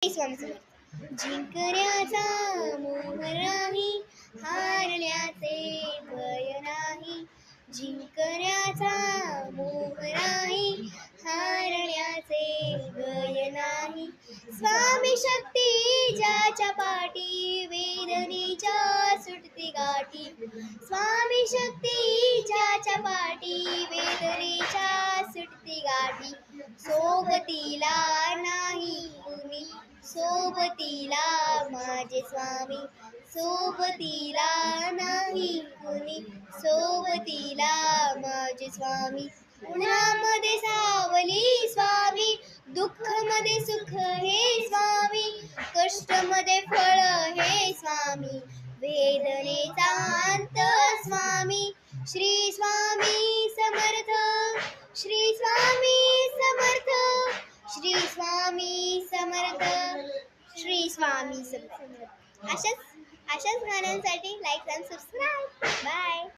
स्वामी समर्थ. जिंकण्याचा मोह नाही, हारण्याचे भय नाही. जिंकण्याचा मोह नाही, हारण्याचे भय नाही. स्वामी शक्ती ज्याच्या पाठी, वेदनेच्या सुटती गाठी. स्वामी शक्ती ज्याच्या पाठी, वेदनेच्या सुटती गाठी. सोबतीला नाही कुणी, सोबतीला माझे स्वामी. सोबतीला नाही कुणी, सोबतीला माझे स्वामी. उन्हामध्ये सावली स्वामी, दुःखामध्ये सुख हे स्वामी. कष्टामध्ये फळ हे स्वामी, वेदनेचा अंत स्वामी. श्री स्वामी समर्थ, श्री स्वामी समर्थ, श्री स्वामी समर्थ, श्री स्वामी समर्थ. अशाच गाण्यांसाठी लाईक आणि सबस्क्राईब. बाय.